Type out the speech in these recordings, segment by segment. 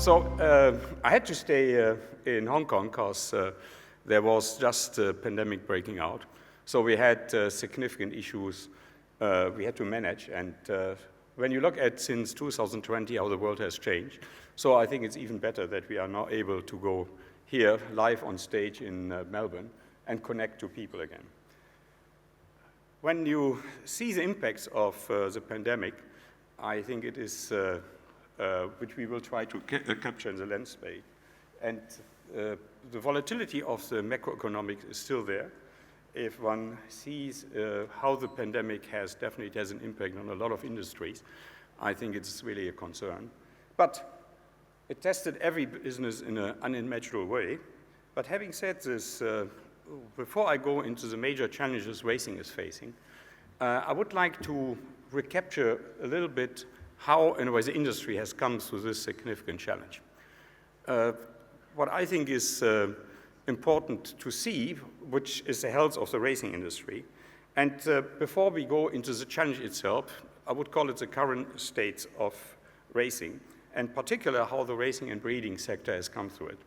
I had to stay in Hong Kong because there was just a pandemic breaking out. So we had significant issues we had to manage. And when you look at since 2020 how the world has changed, so I think it's even better that we are now able to go here live on stage in Melbourne and connect to people again. When you see the impacts of the pandemic, I think it is which we will try to capture in the landscape. And the volatility of the macroeconomics is still there. If one sees how the pandemic definitely has an impact on a lot of industries, I think it's really a concern. But it tested every business in an unimaginable way. But having said this, before I go into the major challenges racing is facing, I would like to recapture a little bit how, in a way, the industry has come through this significant challenge. What I think is important to see, which is the health of the racing industry. And before we go into the challenge itself, I would call it the current state of racing, and particularly how the racing and breeding sector has come through it.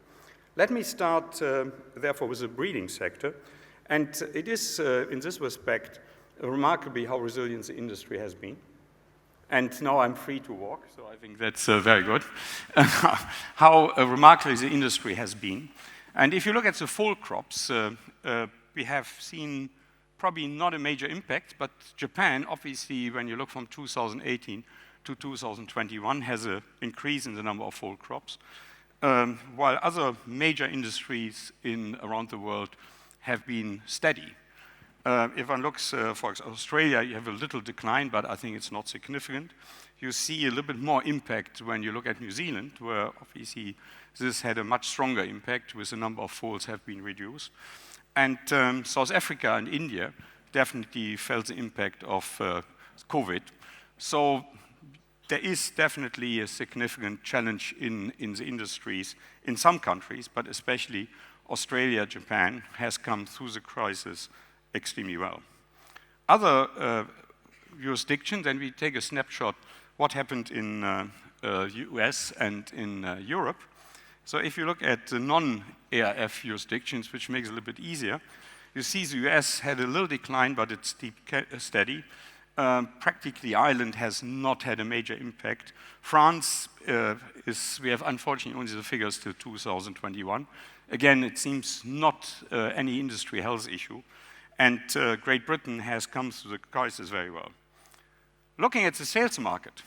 Let me start, therefore, with the breeding sector. And it is, in this respect, remarkably how resilient the industry has been. And now I'm free to walk, so I think that's very good. How remarkably the industry has been. And if you look at the full crops, we have seen probably not a major impact, but Japan, obviously, when you look from 2018 to 2021, has an increase in the number of full crops, while other major industries around the world have been steady. If one looks, for example, Australia, you have a little decline, but I think it's not significant. You see a little bit more impact when you look at New Zealand, where obviously this had a much stronger impact, with the number of foals have been reduced. And South Africa and India definitely felt the impact of COVID. So there is definitely a significant challenge in the industries in some countries, but especially Australia, Japan has come through the crisis extremely well. Other jurisdictions, and we take a snapshot what happened in US and in Europe. So if you look at the non-ARF jurisdictions, which makes it a little bit easier, you see the US had a little decline, but it's steady. Practically Ireland has not had a major impact. France we have unfortunately only the figures till 2021. Again, it seems not any industry health issue. And Great Britain has come through the crisis very well. Looking at the sales market,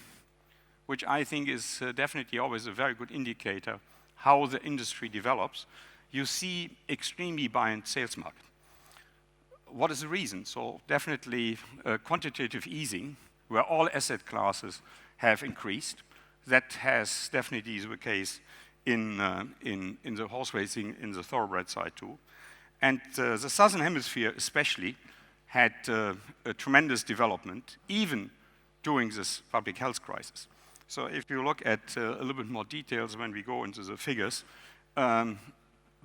which I think is definitely always a very good indicator how the industry develops, you see extremely buoyant sales market. What is the reason? So definitely quantitative easing, where all asset classes have increased. That has definitely is the case in the horse racing, in the thoroughbred side too. And the Southern Hemisphere especially had a tremendous development, even during this public health crisis. So if you look at a little bit more details when we go into the figures,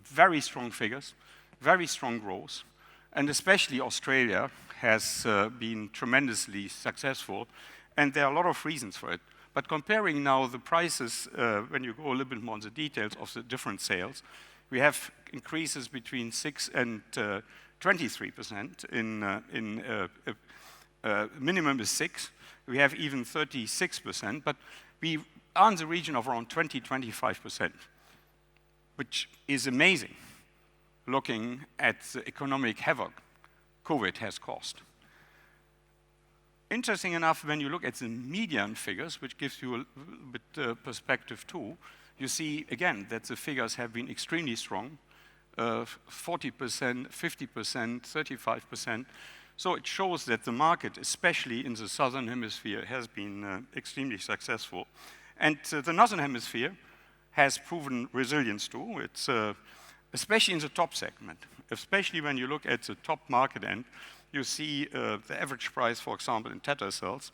very strong figures, very strong growth, and especially Australia has been tremendously successful, and there are a lot of reasons for it. But comparing now the prices, when you go a little bit more into the details of the different sales, we have increases between 6 and 23%. Minimum is 6. We have even 36%, but we are in the region of around 20-25%, which is amazing, looking at the economic havoc COVID has caused. Interesting enough, when you look at the median figures, which gives you a little bit perspective too, you see, again, that the figures have been extremely strong, 40%, 50%, 35%. So it shows that the market, especially in the Southern Hemisphere, has been extremely successful. And the Northern Hemisphere has proven resilience too. It's especially in the top segment, especially when you look at the top market end, you see the average price, for example, in tether cells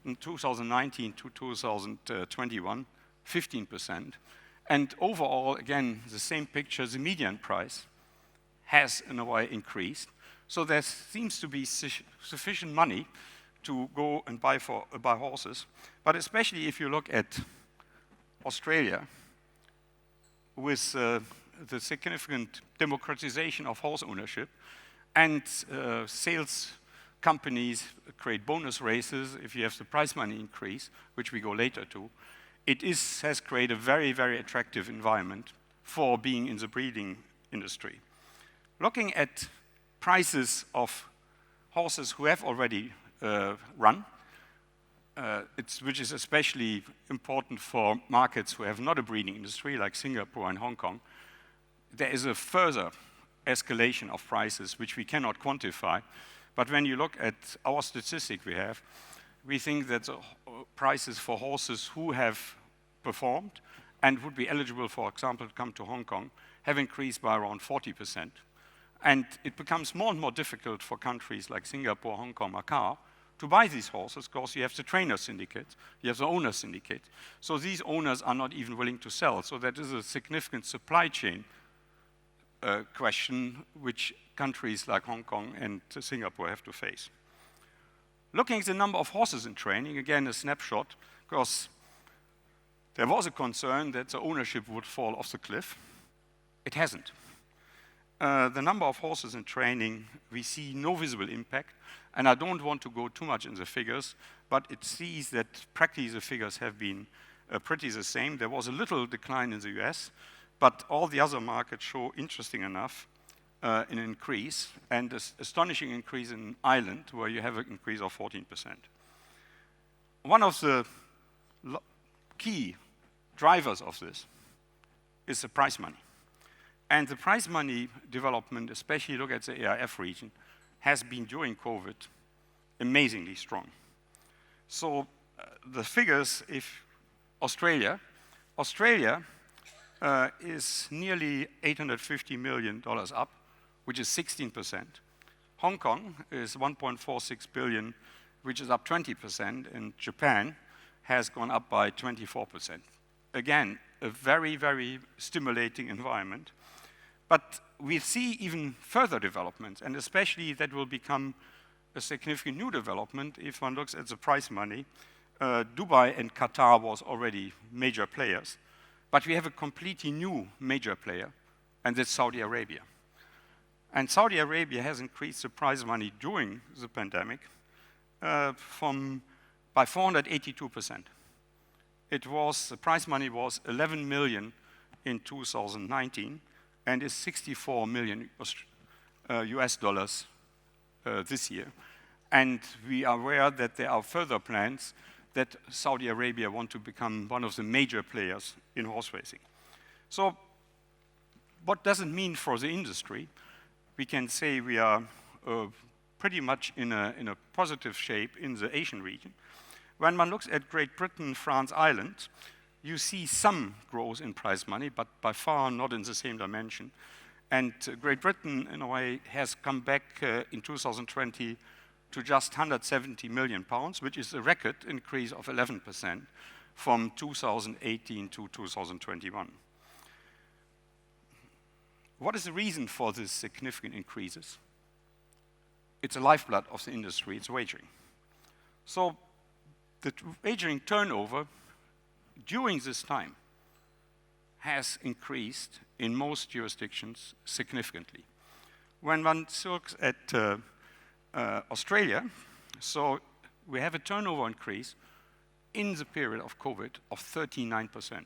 in 2019 to 2021, 15%. And overall, again, the same picture, the median price has in a way increased. So there seems to be sufficient money to go and buy horses. But especially if you look at Australia, with the significant democratization of horse ownership, and sales companies create bonus races if you have the prize money increase, which we go later to. Has created a very, very attractive environment for being in the breeding industry. Looking at prices of horses who have already run, which is especially important for markets who have not a breeding industry, like Singapore and Hong Kong, there is a further escalation of prices, which we cannot quantify. But when you look at our statistic we think that the prices for horses who have performed and would be eligible, for example, to come to Hong Kong, have increased by around 40%. And it becomes more and more difficult for countries like Singapore, Hong Kong, Macau to buy these horses, because you have the trainer syndicate, you have the owner syndicate. So these owners are not even willing to sell. So that is a significant supply chain question which countries like Hong Kong and Singapore have to face. Looking at the number of horses in training, again a snapshot, because there was a concern that the ownership would fall off the cliff. It hasn't. The number of horses in training, we see no visible impact, and I don't want to go too much in the figures, but it sees that practically the figures have been pretty the same. There was a little decline in the US, but all the other markets show, interesting enough, an increase, and an astonishing increase in Ireland, where you have an increase of 14%. One of the key drivers of this is the prize money. And the prize money development, especially look at the AIF region, has been during COVID amazingly strong. So the figures, if Australia is nearly $850 million up, which is 16%. Hong Kong is 1.46 billion, which is up 20%, and Japan has gone up by 24%. Again, a very, very stimulating environment. But we see even further developments, and especially that will become a significant new development if one looks at the prize money. Dubai and Qatar was already major players, but we have a completely new major player, and that's Saudi Arabia. And Saudi Arabia has increased the prize money during the pandemic by 482%. The prize money was 11 million in 2019, and is 64 million US dollars this year. And we are aware that there are further plans that Saudi Arabia want to become one of the major players in horse racing. So what does it mean for the industry? We can say we are pretty much in a positive shape in the Asian region. When one looks at Great Britain, France, Ireland, you see some growth in prize money, but by far not in the same dimension. And Great Britain, in a way, has come back in 2020 to just 170 million pounds, which is a record increase of 11% from 2018 to 2021. What is the reason for these significant increases? It's the lifeblood of the industry, it's wagering. So the wagering turnover during this time has increased in most jurisdictions significantly. When one looks at Australia, so we have a turnover increase in the period of COVID of 39%.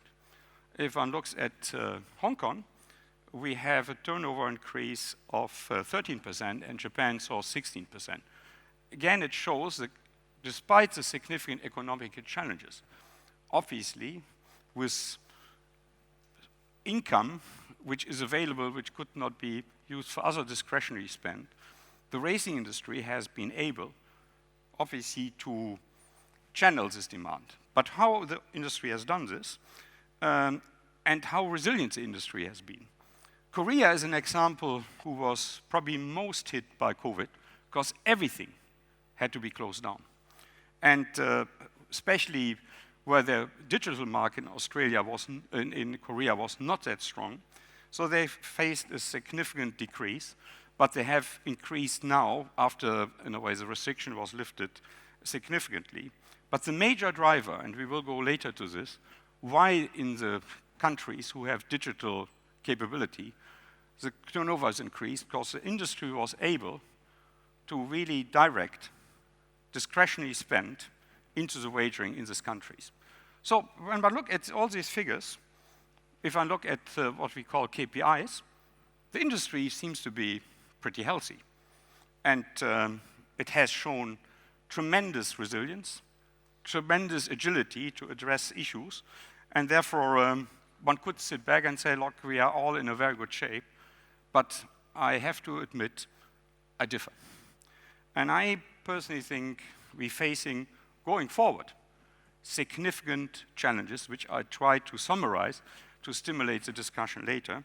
If one looks at Hong Kong, we have a turnover increase of 13%, and Japan saw 16%. Again, it shows that despite the significant economic challenges, obviously, with income which is available, which could not be used for other discretionary spend, the racing industry has been able, obviously, to channel this demand. But how the industry has done this, and how resilient the industry has been. Korea is an example who was probably most hit by COVID, because everything had to be closed down. And especially where the digital market in Australia in Korea was not that strong. So they faced a significant decrease, but they have increased now after, in a way, the restriction was lifted significantly. But the major driver, and we will go later to this, why in the countries who have digital capability, the turnover has increased because the industry was able to really direct discretionary spend into the wagering in these countries. So when I look at all these figures, if I look at what we call KPIs, the industry seems to be pretty healthy. And it has shown tremendous resilience, tremendous agility to address issues, and therefore one could sit back and say, look, we are all in a very good shape, but I have to admit, I differ. And I personally think we're facing, going forward, significant challenges, which I try to summarize to stimulate the discussion later.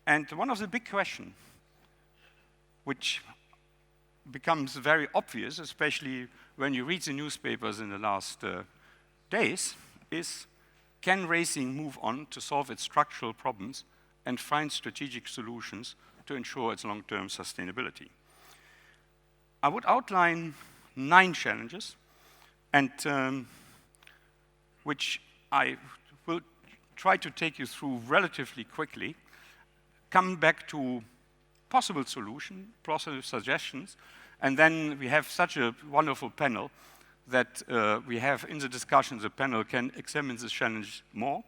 And one of the big questions, which becomes very obvious, especially when you read the newspapers in the last days, is can racing move on to solve its structural problems and find strategic solutions to ensure its long-term sustainability? I would outline 9 challenges, and which I will try to take you through relatively quickly, come back to possible solutions, possible suggestions, and then we have such a wonderful panel that we have in the discussion. The panel can examine this challenge more.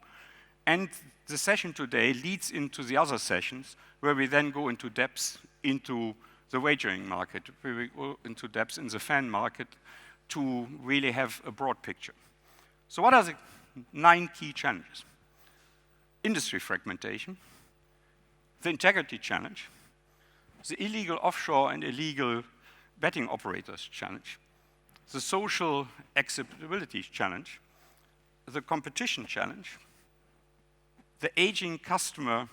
And the session today leads into the other sessions where we then go into depth into the wagering market, where we go into depth in the fan market to really have a broad picture. So what are the 9 key challenges? Industry fragmentation, the integrity challenge, the illegal offshore and illegal betting operators challenge, the social acceptability challenge, the competition challenge, the aging customer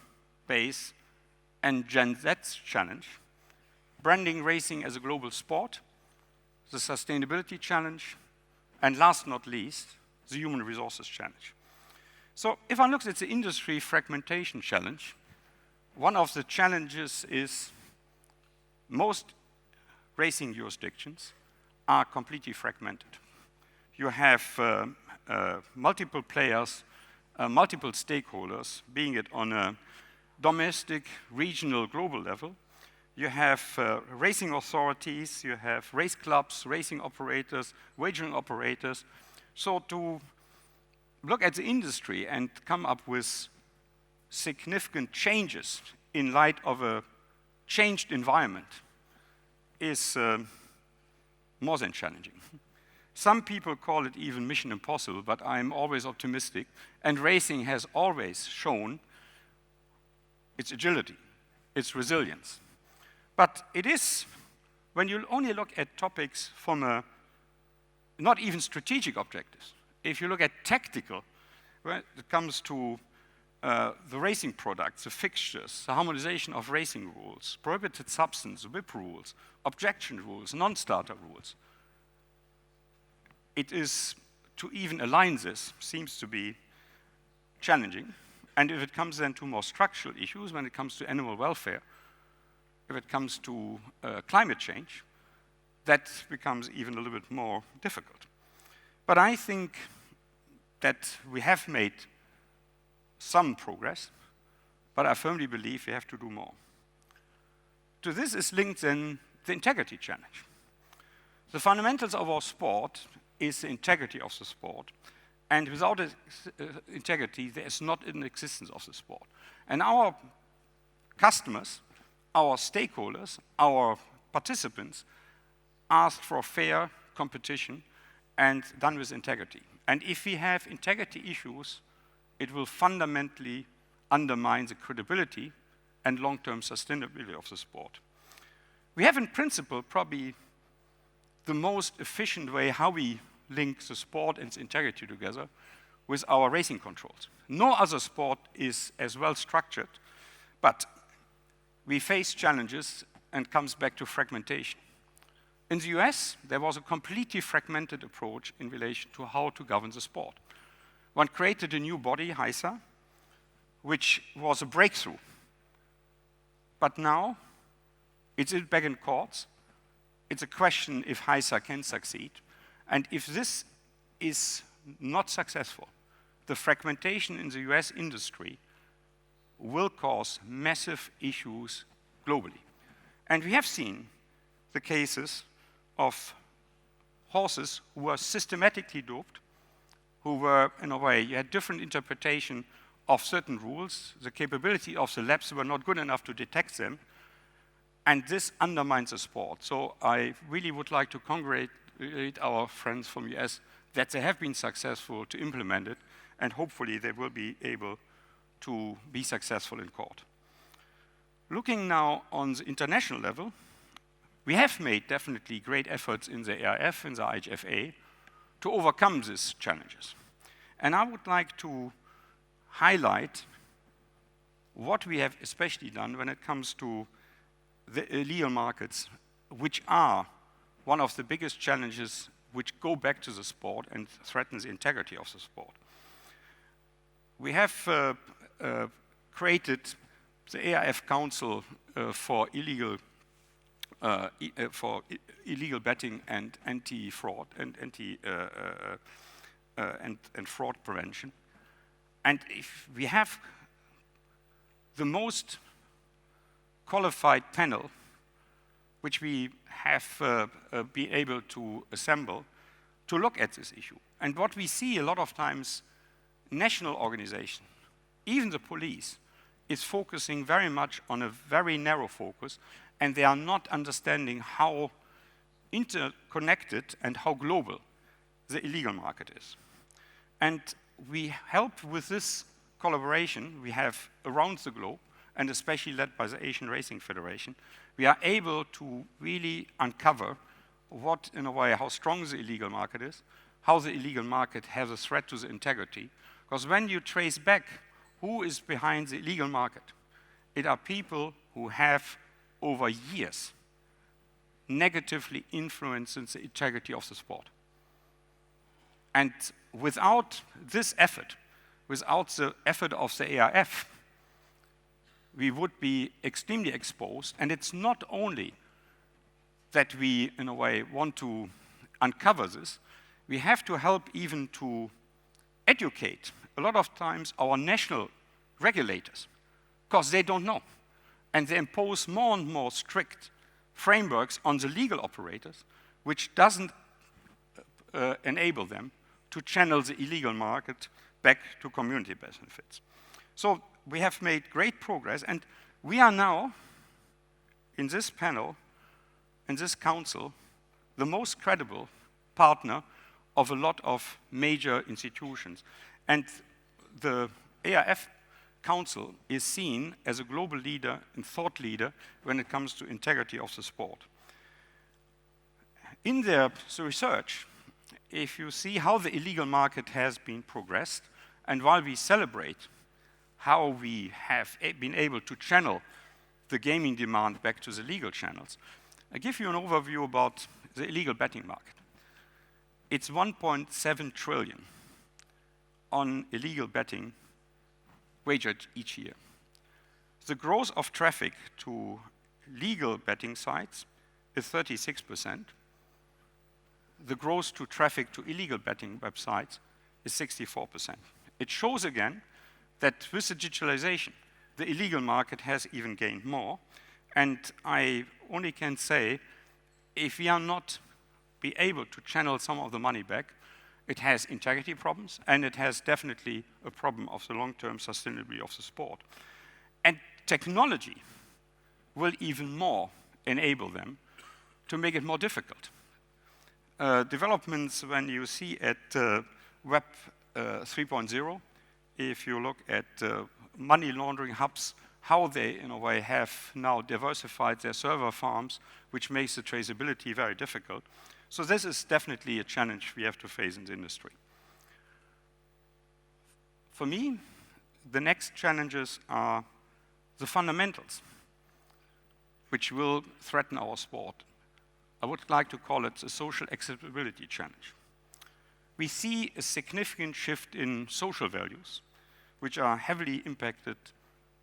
base and Gen Z challenge, branding racing as a global sport, the sustainability challenge, and last not least, the human resources challenge. So if I look at the industry fragmentation challenge, one of the challenges is most racing jurisdictions are completely fragmented. You have multiple players, multiple stakeholders, being it on a domestic, regional, global level. You have racing authorities, you have race clubs, racing operators, wagering operators. So to look at the industry and come up with significant changes in light of a changed environment is more than challenging. Some people call it even mission impossible, but I'm always optimistic, and racing has always shown its agility, its resilience. But it is, when you only look at topics from not even strategic objectives, if you look at tactical, when it comes to the racing products, the fixtures, the harmonization of racing rules, prohibited substance, whip rules, objection rules, non-starter rules, it is, to even align this, seems to be challenging. And if it comes then to more structural issues, when it comes to animal welfare, if it comes to climate change, that becomes even a little bit more difficult. But I think that we have made some progress, but I firmly believe we have to do more. To this is linked then the integrity challenge. The fundamentals of our sport is the integrity of the sport, and without integrity, there is not an existence of the sport. And our customers, our stakeholders, our participants ask for fair competition and done with integrity. And if we have integrity issues, it will fundamentally undermine the credibility and long-term sustainability of the sport. We have in principle probably the most efficient way how we link the sport and the integrity together with our racing controls. No other sport is as well structured, but we face challenges and comes back to fragmentation. In the US, there was a completely fragmented approach in relation to how to govern the sport. One created a new body, HISA, which was a breakthrough. But now, it's back in courts. It's a question if HISA can succeed. And if this is not successful, the fragmentation in the US industry will cause massive issues globally. And we have seen the cases of horses who were systematically doped, who were, in a way, you had different interpretation of certain rules. The capability of the labs were not good enough to detect them, and this undermines the sport. So I really would like to congratulate our friends from US that they have been successful to implement it, and hopefully they will be able to be successful in court. Looking now on the international level, we have made definitely great efforts in the AIF and the IHFA to overcome these challenges. And I would like to highlight what we have especially done when it comes to the illegal markets, which are one of the biggest challenges which go back to the sport and threaten the integrity of the sport. We have created the AIF Council for illegal betting and anti-fraud and fraud prevention. And if we have the most qualified panel which we have been able to assemble to look at this issue. And what we see a lot of times, national organization, even the police, is focusing very much on a very narrow focus, and they are not understanding how interconnected and how global the illegal market is. And we help with this collaboration we have around the globe, and especially led by the Asian Racing Federation. We are able to really uncover what, in a way, how strong the illegal market is, how the illegal market has a threat to the integrity. Because when you trace back who is behind the illegal market, it are people who have, over years, negatively influenced the integrity of the sport. And without this effort, without the effort of the AIF, we would be extremely exposed. And it's not only that we, in a way, want to uncover this, we have to help even to educate, a lot of times, our national regulators, because they don't know. And they impose more and more strict frameworks on the legal operators, which doesn't enable them to channel the illegal market back to community benefits. So we have made great progress, and we are now, in this panel, in this council, the most credible partner of a lot of major institutions. And the AIF Council is seen as a global leader and thought leader when it comes to integrity of the sport. In their research, if you see how the illegal market has been progressed, and while we celebrate how we have been able to channel the gaming demand back to the legal channels, I give you an overview about the illegal betting market. It's 1.7 trillion on illegal betting wagered each year. The growth of traffic to legal betting sites is 36%. The growth to traffic to illegal betting websites is 64%. It shows again that with the digitalization, the illegal market has even gained more. And I only can say, if we are not be able to channel some of the money back, it has integrity problems, and it has definitely a problem of the long-term sustainability of the sport. And technology will even more enable them to make it more difficult. Developments when you see at Web 3.0, if you look at money laundering hubs, how they, in a way, have now diversified their server farms, which makes the traceability very difficult. So this is definitely a challenge we have to face in the industry. For me, the next challenges are the fundamentals, which will threaten our sport. I would like to call it a social acceptability challenge. We see a significant shift in social values, which are heavily impacted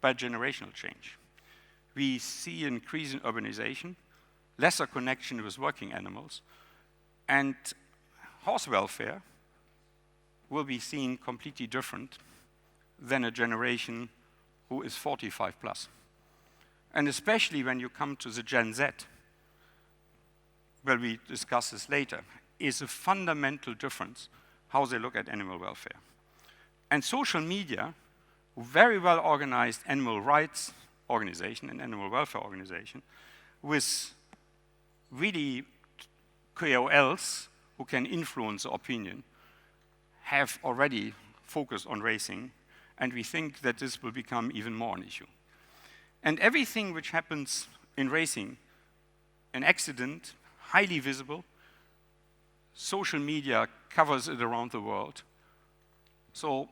by generational change. We see an increase in urbanization, lesser connection with working animals, and horse welfare will be seen completely different than a generation who is 45 plus. And especially when you come to the Gen Z, where we discuss this later, is a fundamental difference how they look at animal welfare. And social media, very well organized animal rights organization and animal welfare organization, with really KOLs who can influence the opinion, have already focused on racing, and we think that this will become even more an issue. And everything which happens in racing, an accident, highly visible, social media covers it around the world. So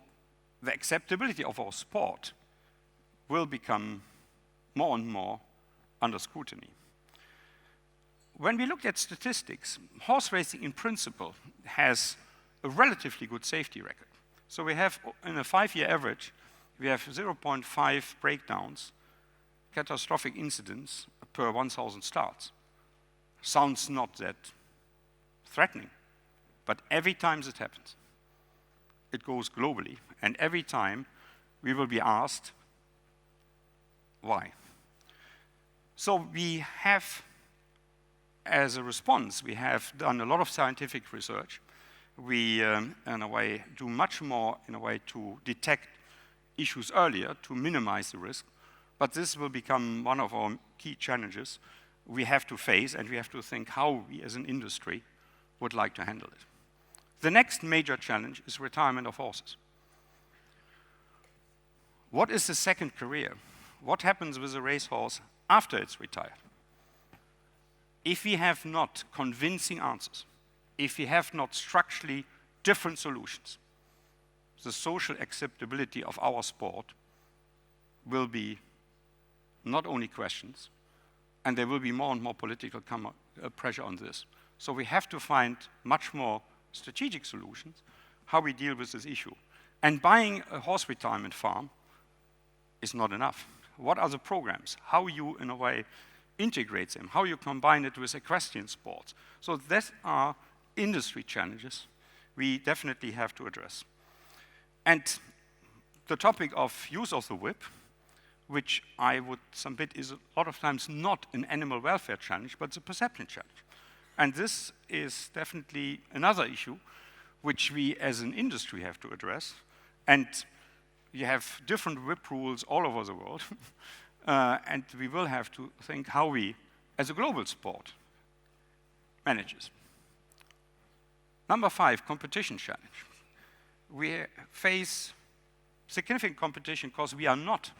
the acceptability of our sport will become more and more under scrutiny. When we look at statistics, horse racing in principle has a relatively good safety record. So we have, in a 5-year average, we have 0.5 breakdowns, catastrophic incidents per 1,000 starts. Sounds not that threatening, but every time it happens, it goes globally, and every time we will be asked, why? So we have, as a response, we have done a lot of scientific research. We, in a way, do much more, in a way, to detect issues earlier, to minimize the risk, but this will become one of our key challenges we have to face, and we have to think how we, as an industry, would like to handle it. The next major challenge is retirement of horses. What is the second career? What happens with a racehorse after it's retired? If we have not convincing answers, if we have not structurally different solutions, the social acceptability of our sport will be not only questions, and there will be more and more political pressure on this. So we have to find much more strategic solutions, how we deal with this issue. And buying a horse retirement farm is not enough. What are the programs? How you, in a way, integrate them? How you combine it with equestrian sports? So these are industry challenges we definitely have to address. And the topic of use of the whip, which I would submit is a lot of times not an animal welfare challenge, but it's a perception challenge. And this is definitely another issue which we as an industry have to address. And you have different whip rules all over the world. And we will have to think how we, as a global sport, manage this. Number 5, competition challenge. We face significant competition because we are not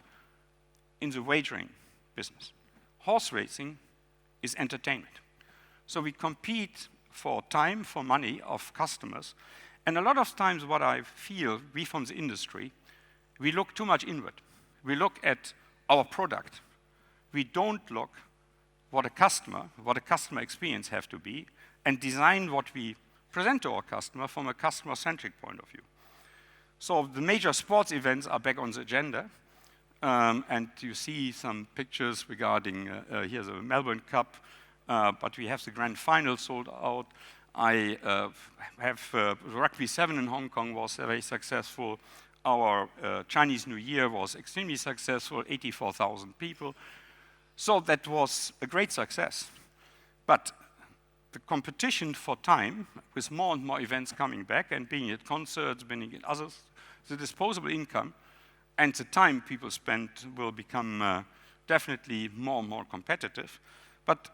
in the wagering business. Horse racing is entertainment. So we compete for time, for money of customers. And a lot of times what I feel, we from the industry, we look too much inward. We look at our product. We don't look what a customer experience have to be, and design what we present to our customer from a customer-centric point of view. So the major sports events are back on the agenda. And you see some pictures regarding, here's a Melbourne Cup, but we have the grand final sold out. I have Rugby 7 in Hong Kong was very successful. Our Chinese New Year was extremely successful, 84,000 people. So that was a great success. But the competition for time, with more and more events coming back and being at concerts, being at others, the disposable income and the time people spend will become definitely more and more competitive. But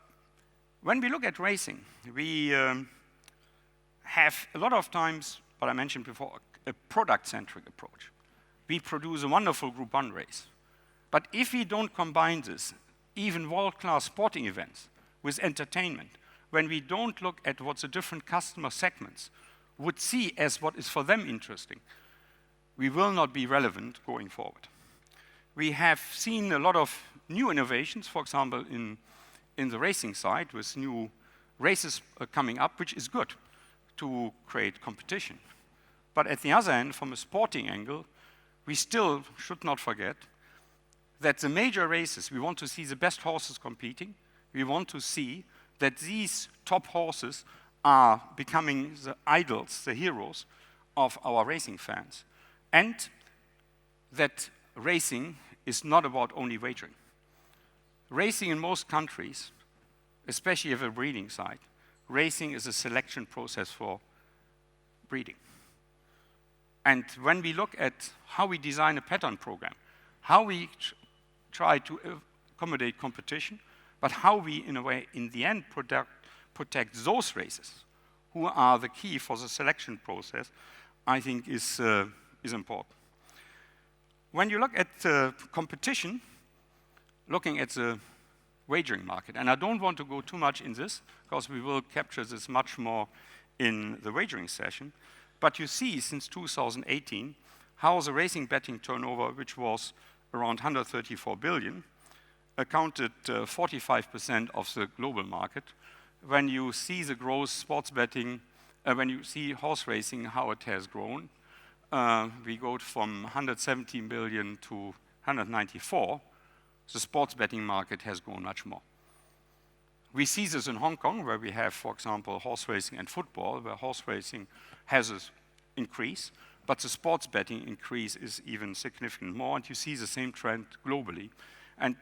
when we look at racing, we have a lot of times, what I mentioned before, a product-centric approach. We produce a wonderful Group 1 race. But if we don't combine this, even world-class sporting events, with entertainment, when we don't look at what the different customer segments would see as what is for them interesting, we will not be relevant going forward. We have seen a lot of new innovations, for example, in the racing side, with new races coming up, which is good to create competition. But at the other end, from a sporting angle, we still should not forget that the major races, we want to see the best horses competing. We want to see that these top horses are becoming the idols, the heroes of our racing fans, and that racing is not about only wagering. Racing in most countries, especially if a breeding side, racing is a selection process for breeding. And when we look at how we design a pattern program, how we try to accommodate competition, but how we, in a way, in the end, protect those races who are the key for the selection process, I think is important. When you look at competition, looking at the wagering market, and I don't want to go too much in this, because we will capture this much more in the wagering session, but you see since 2018 how the racing betting turnover, which was around 134 billion, accounted 45% of the global market. When you see the growth sports betting, when you see horse racing, how it has grown, we go from 117 billion to 194. The sports betting market has grown much more. We see this in Hong Kong, where we have, for example, horse racing and football, where horse racing has an increase, but the sports betting increase is even significant more, and you see the same trend globally. And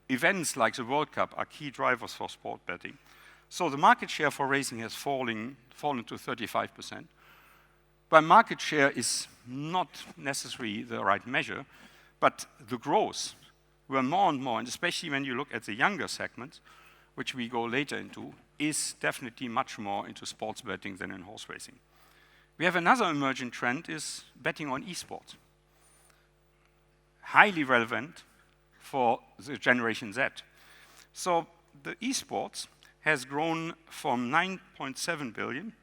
events like the World Cup are key drivers for sport betting. So the market share for racing has fallen to 35%. But market share is not necessarily the right measure, but the growth were more and more, and especially when you look at the younger segments, which we go later into, is definitely much more into sports betting than in horse racing. We have another emerging trend is betting on esports. Highly relevant for the Generation Z. So the esports has grown from 9.7 billion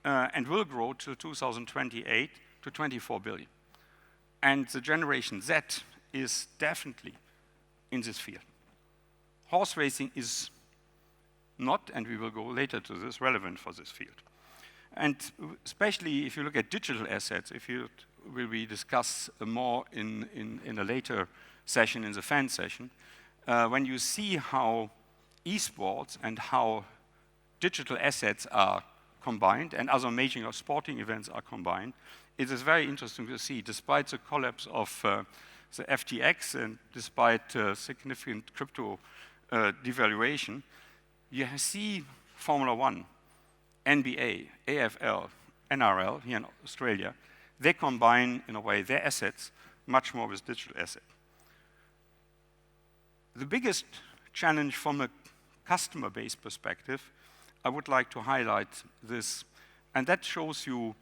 and will grow to 2028 to 24 billion. And the Generation Z is definitely in this field. Horse racing is not, and we will go later to this, relevant for this field. And especially if you look at digital assets, will we discuss more in a later session, in the fan session, when you see how esports and how digital assets are combined and other major sporting events are combined, it is very interesting to see, despite the collapse of the FTX and despite significant crypto devaluation, you see Formula One, NBA, AFL, NRL here in Australia, they combine, in a way, their assets much more with digital assets. The biggest challenge from a customer-based perspective, I would like to highlight this, and that shows you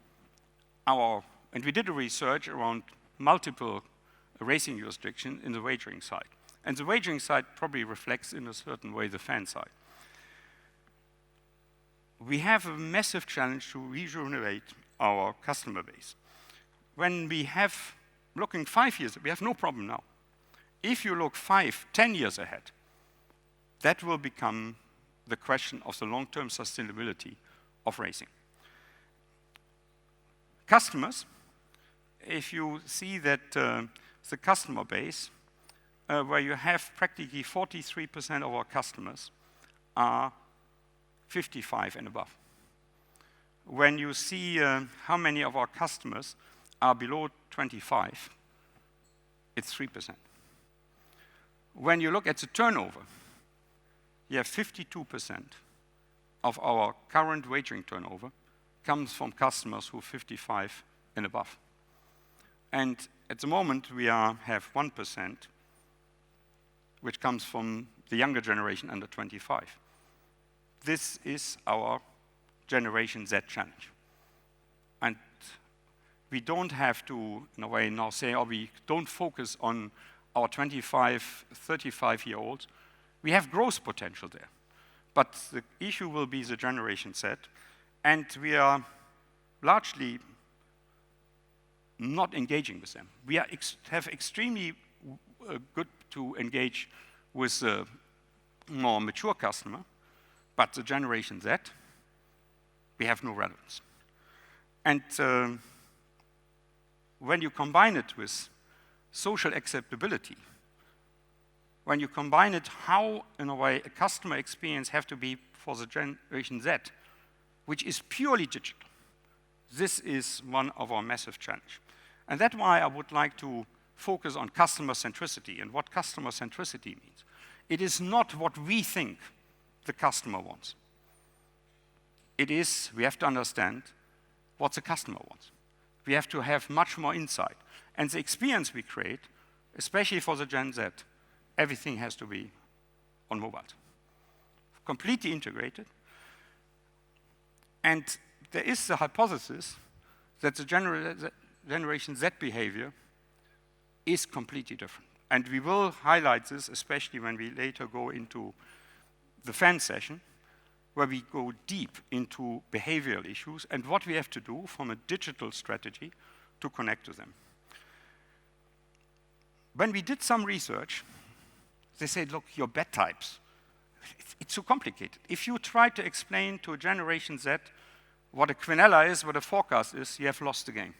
and we did a research around multiple racing jurisdictions in the wagering side. And the wagering side probably reflects in a certain way the fan side. We have a massive challenge to rejuvenate our customer base. When we have, looking 5 years, we have no problem now. If you look 5, 10 years ahead, that will become the question of the long-term sustainability of racing. Customers, if you see that the customer base, where you have practically 43% of our customers are 55 and above. When you see how many of our customers are below 25, it's 3%. When you look at the turnover, you have 52% of our current wagering turnover comes from customers who are 55 and above. And at the moment, we have 1%, which comes from the younger generation under 25. This is our Generation Z challenge. And we don't have to, in a way, now say, oh, we don't focus on our 25, 35-year-olds. We have growth potential there. But the issue will be the Generation Z, and we are largely not engaging with them. We have extremely good to engage with a more mature customer, but the Generation Z, we have no relevance. And when you combine it with social acceptability, when you combine it how, in a way, a customer experience have to be for the Generation Z, which is purely digital. This is one of our massive challenge. And that's why I would like to focus on customer centricity and what customer centricity means. It is not what we think the customer wants. It is, we have to understand what the customer wants. We have to have much more insight. And the experience we create, especially for the Gen Z, everything has to be on mobile. Completely integrated. And there is the hypothesis that the Generation Z behavior is completely different. And we will highlight this, especially when we later go into the fan session, where we go deep into behavioral issues and what we have to do from a digital strategy to connect to them. When we did some research, they said, look, your bet types, it's too complicated. If you try to explain to a Generation Z what a quinella is, what a forecast is, you have lost the game.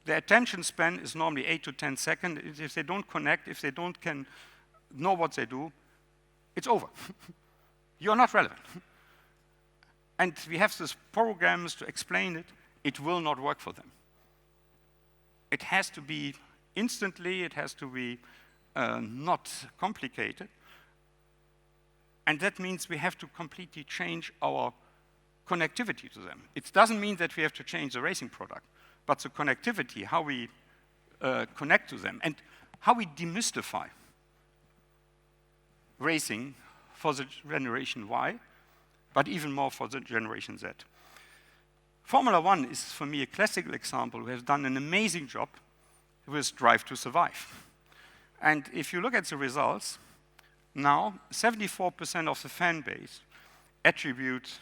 Their attention span is normally 8 to 10 seconds. If they don't connect, if they don't can know what they do, it's over. You're not relevant. And we have these programs to explain it. It will not work for them. It has to be instantly, it has to be not complicated. And that means we have to completely change our connectivity to them. It doesn't mean that we have to change the racing product, but the connectivity, how we connect to them, and how we demystify racing for the Generation Y, but even more for the Generation Z. Formula One is, for me, a classical example who has done an amazing job with Drive to Survive. And if you look at the results, now 74% of the fan base attribute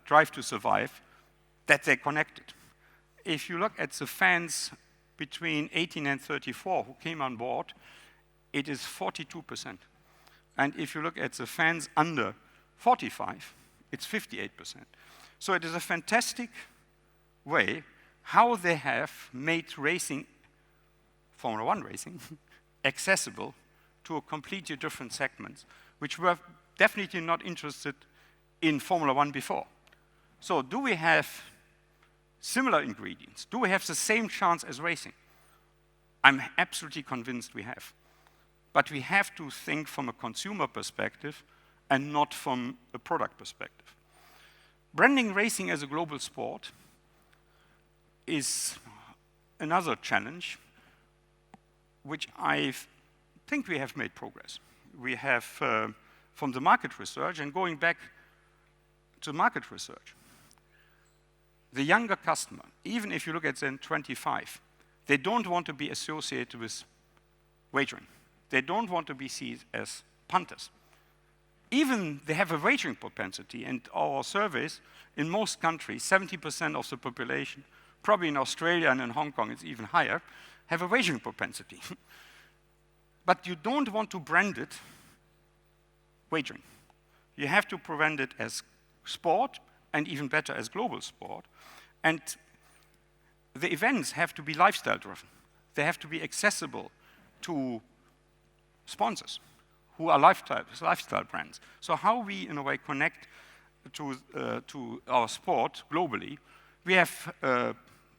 Drive to Survive that they connected. If you look at the fans between 18 and 34 who came on board, it is 42%. And if you look at the fans under 45, it's 58%. So it is a fantastic way how they have made racing, Formula One racing, accessible to a completely different segments, which were definitely not interested in Formula One before. So do we have similar ingredients? Do we have the same chance as racing? I'm absolutely convinced we have. But we have to think from a consumer perspective and not from a product perspective. Branding racing as a global sport is another challenge which I think we have made progress. We have, from the market research, and going back to market research, the younger customer, even if you look at them 25, they don't want to be associated with wagering. They don't want to be seen as punters. Even they have a wagering propensity, and our surveys in most countries, 70% of the population, probably in Australia and in Hong Kong it's even higher, have a wagering propensity. But you don't want to brand it wagering. You have to brand it as sport, and even better as global sport. And the events have to be lifestyle driven. They have to be accessible to sponsors who are lifestyle brands. So how we, in a way, connect to our sport globally, we have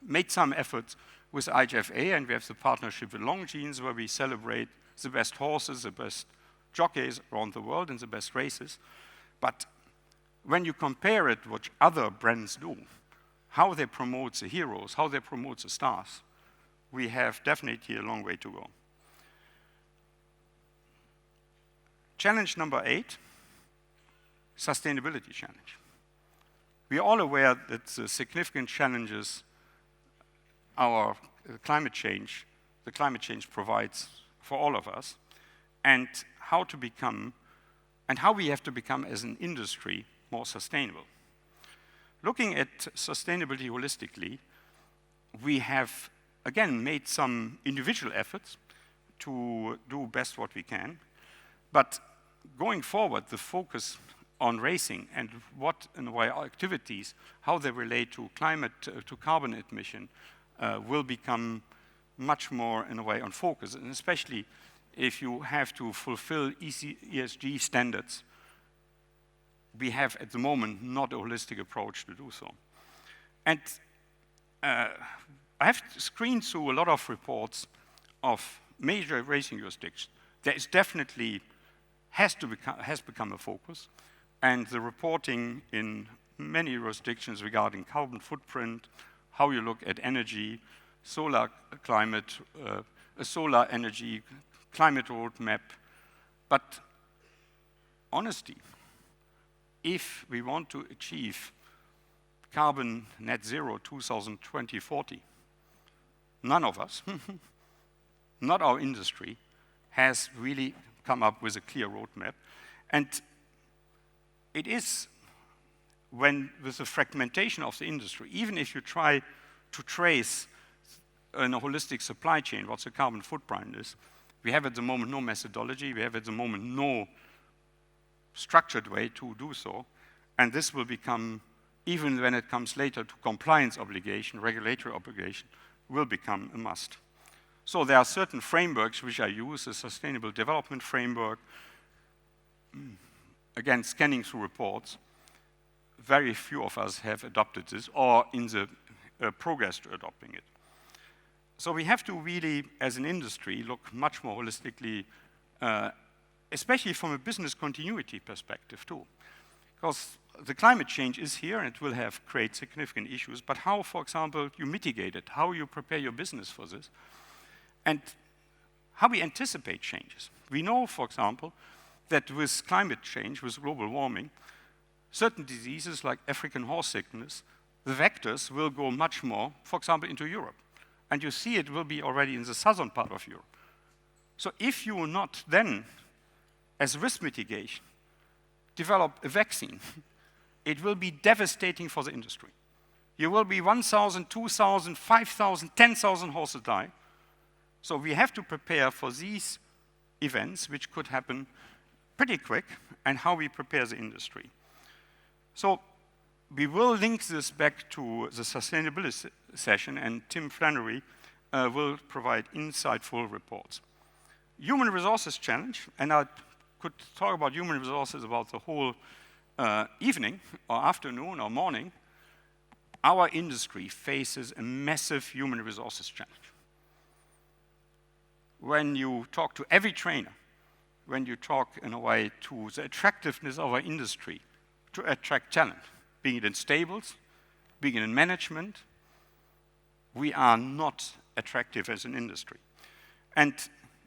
made some efforts with IGFA, and we have the partnership with Longines, where we celebrate the best horses, the best jockeys around the world, and the best races. But when you compare it what other brands do, how they promote the heroes, how they promote the stars, we have definitely a long way to go. Challenge number 8, sustainability challenge. We are all aware that the significant challenges the climate change provides for all of us, and how to become, and how we have to become as an industry more sustainable. Looking at sustainability holistically, we have, again, made some individual efforts to do best what we can, but going forward, the focus on racing and what, in a way, our activities, how they relate to climate, to carbon emission, will become much more, in a way, on focus, and especially if you have to fulfill ESG standards. We have, at the moment, not a holistic approach to do so. And I have screened through a lot of reports of major racing jurisdictions. There is definitely has become a focus, and the reporting in many jurisdictions regarding carbon footprint, how you look at energy, solar climate, solar energy, climate roadmap. But honestly, if we want to achieve carbon net zero 2020-40, none of us, not our industry, has really come up with a clear roadmap. And it is when, with the fragmentation of the industry, even if you try to trace in a holistic supply chain what the carbon footprint is, we have at the moment no methodology, we have at the moment no structured way to do so, and this will become, even when it comes later to compliance obligation, regulatory obligation, will become a must. So there are certain frameworks which I use, the Sustainable Development Framework, again, scanning through reports. Very few of us have adopted this or in the progress to adopting it. So we have to really, as an industry, look much more holistically, especially from a business continuity perspective too. Because the climate change is here and it will create significant issues, but how, for example, you mitigate it, how you prepare your business for this, and how we anticipate changes. We know, for example, that with climate change, with global warming, certain diseases like African horse sickness, the vectors will go much more, for example, into Europe. And you see it will be already in the southern part of Europe. So if you will not then, as risk mitigation, develop a vaccine, it will be devastating for the industry. You will be 1,000, 2,000, 5,000, 10,000 horses die. So we have to prepare for these events, which could happen pretty quick, and how we prepare the industry. So we will link this back to the sustainability session, and Tim Flannery will provide insightful reports. Human resources challenge, and I could talk about human resources about the whole evening, or afternoon, or morning. Our industry faces a massive human resources challenge. When you talk to every trainer, when you talk in a way to the attractiveness of our industry to attract talent, being it in stables, being it in management, we are not attractive as an industry. And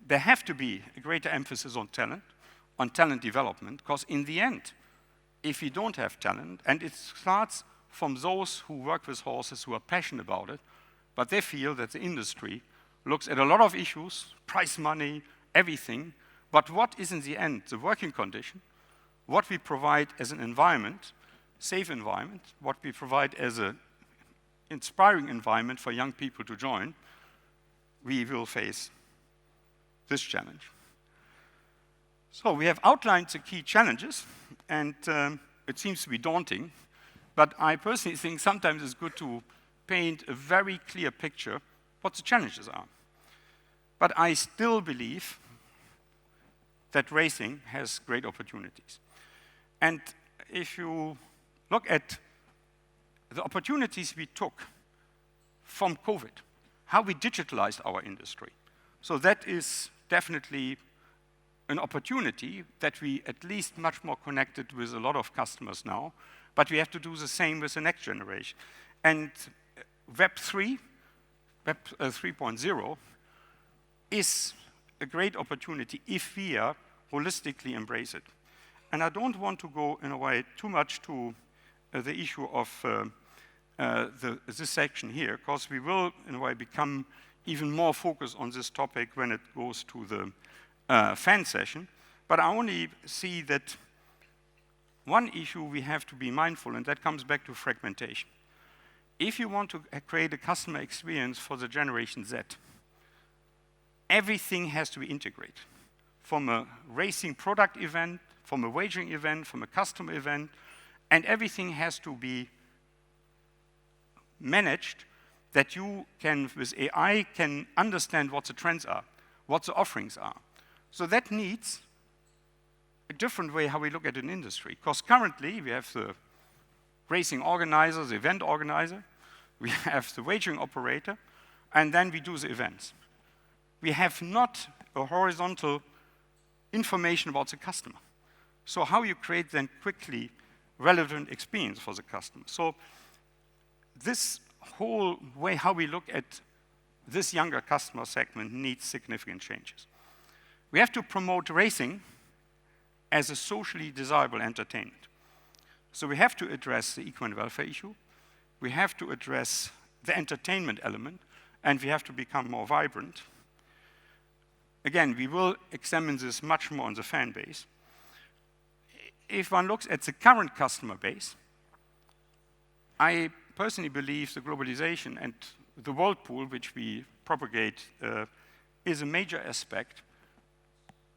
there have to be a greater emphasis on talent development, because in the end, if you don't have talent, and it starts from those who work with horses who are passionate about it, but they feel that the industry looks at a lot of issues, price money, everything, but what is in the end the working condition, what we provide as an environment, safe environment, what we provide as an inspiring environment for young people to join, we will face this challenge. So we have outlined the key challenges, and it seems to be daunting, but I personally think sometimes it's good to paint a very clear picture what the challenges are. But I still believe that racing has great opportunities. And if you look at the opportunities we took from COVID, how we digitalized our industry, so that is definitely an opportunity that we at least much more connected with a lot of customers now, but we have to do the same with the next generation. And Web 3.0 is a great opportunity if we holistically embrace it. And I don't want to go in a way too much to the issue of this section here, because we will in a way become even more focused on this topic when it goes to the fan session. But I only see that one issue we have to be mindful, and that comes back to fragmentation. If you want to create a customer experience for the Generation Z, everything has to be integrated. From a racing product event, from a wagering event, from a customer event, and everything has to be managed that you can, with AI, can understand what the trends are, what the offerings are. So that needs a different way how we look at an industry. Because currently we have the racing organizer, the event organizer, we have the wagering operator, and then we do the events. We have not a horizontal information about the customer. So how you create then quickly relevant experience for the customer. So this whole way how we look at this younger customer segment needs significant changes. We have to promote racing as a socially desirable entertainment. So we have to address the equine welfare issue, we have to address the entertainment element, and we have to become more vibrant. Again, we will examine this much more on the fan base. If one looks at the current customer base, I personally believe the globalization and the world pool, which we propagate, is a major aspect,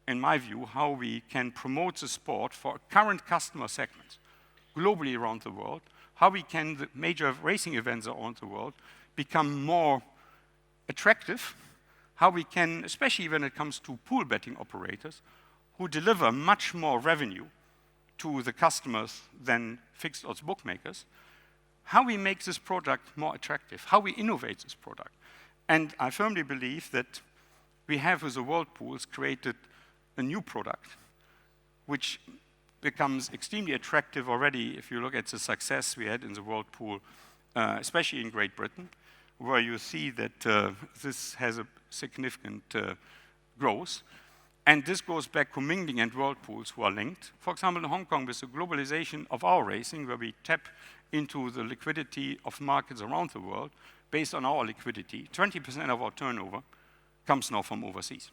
in my view, how we can promote the sport for current customer segments globally around the world, how we can, the major racing events around the world, become more attractive, how we can, especially when it comes to pool betting operators, who deliver much more revenue to the customers than fixed odds bookmakers, how we make this product more attractive, how we innovate this product. And I firmly believe that we have, with the world pools, created a new product which becomes extremely attractive already if you look at the success we had in the world pool, especially in Great Britain, where you see that this has a significant growth. And this goes back to mingling and world pools who are linked. For example, in Hong Kong, with the globalization of our racing, where we tap into the liquidity of markets around the world, based on our liquidity, 20% of our turnover comes now from overseas.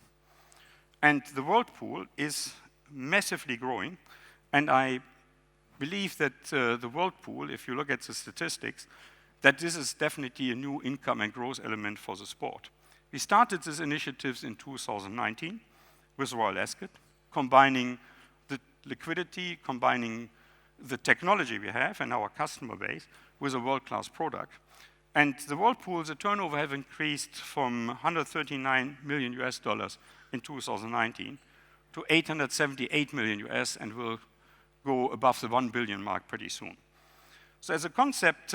And the world pool is massively growing, and I believe that the world pool, if you look at the statistics, that this is definitely a new income and growth element for the sport. We started these initiatives in 2019 with Royal Ascot, combining the liquidity, combining the technology we have and our customer base with a world-class product. And the world pool, the turnover have increased from 139 million US dollars in 2019 to 878 million US, and will go above the 1 billion mark pretty soon. So as a concept,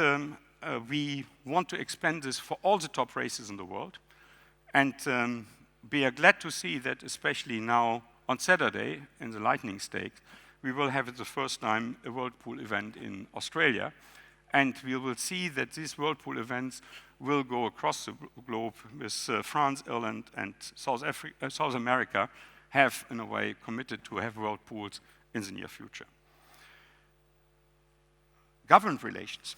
we want to expand this for all the top races in the world. And we are glad to see that, especially now on Saturday in the Lightning Stakes, we will have it the first time a World Pool event in Australia. And we will see that these World Pool events will go across the globe, with France, Ireland, and South America have, in a way, committed to have World Pools in the near future. Government relations.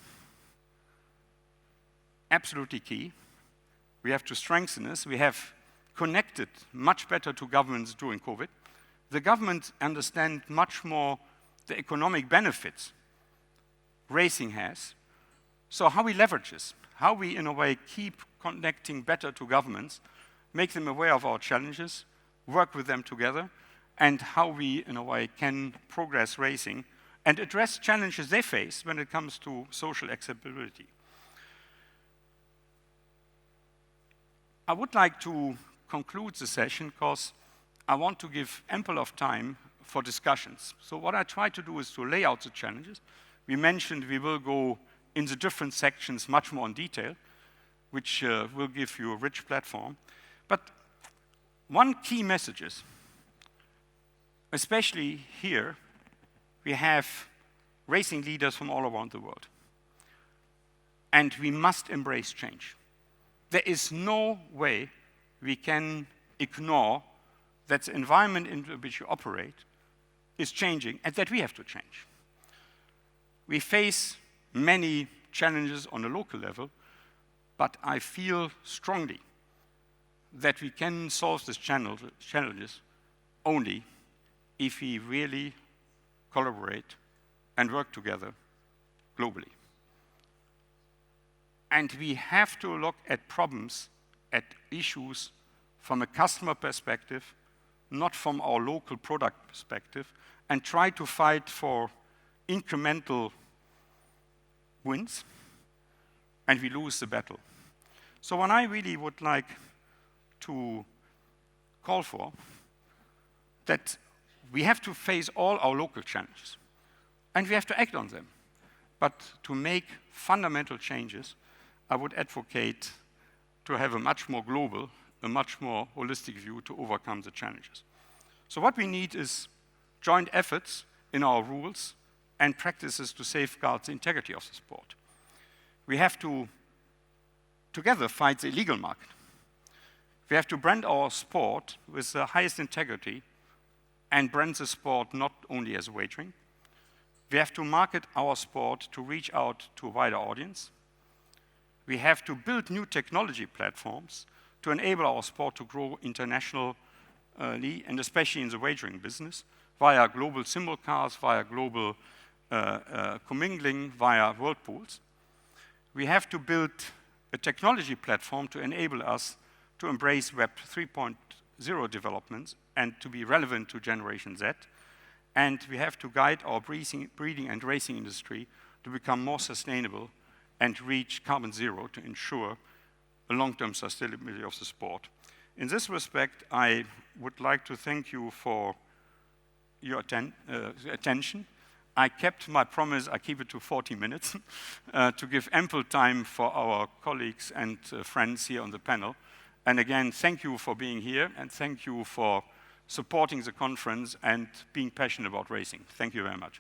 Absolutely key. We have to strengthen this. We have connected much better to governments during COVID. The government understand much more the economic benefits racing has. So how we leverage this, how we, in a way, keep connecting better to governments, make them aware of our challenges, work with them together, and how we, in a way, can progress racing and address challenges they face when it comes to social acceptability. I would like to conclude the session because I want to give ample of time for discussions. So what I try to do is to lay out the challenges. We mentioned we will go in the different sections much more in detail, which will give you a rich platform. But one key message is, especially here, we have racing leaders from all around the world. And we must embrace change. There is no way we can ignore that the environment in which you operate is changing and that we have to change. We face many challenges on a local level, but I feel strongly that we can solve these challenges only if we really collaborate and work together globally. And we have to look at problems, at issues from a customer perspective, not from our local product perspective, and try to fight for incremental wins, and we lose the battle. So what I really would like to call for, that we have to face all our local challenges, and we have to act on them. But to make fundamental changes, I would advocate to have a much more global, a much more holistic view to overcome the challenges. So what we need is joint efforts in our rules and practices to safeguard the integrity of the sport. We have to together fight the illegal market. We have to brand our sport with the highest integrity and brand the sport not only as wagering. We have to market our sport to reach out to a wider audience. We have to build new technology platforms to enable our sport to grow internationally and especially in the wagering business via global simulcasts, via global commingling, via world pools. We have to build a technology platform to enable us to embrace Web 3.0 developments and to be relevant to Generation Z. And we have to guide our breeding and racing industry to become more sustainable and reach carbon zero to ensure a long-term sustainability of the sport. In this respect, I would like to thank you for your attention. I kept my promise, I keep it to 40 minutes, to give ample time for our colleagues and friends here on the panel. And again, thank you for being here, and thank you for supporting the conference and being passionate about racing. Thank you very much.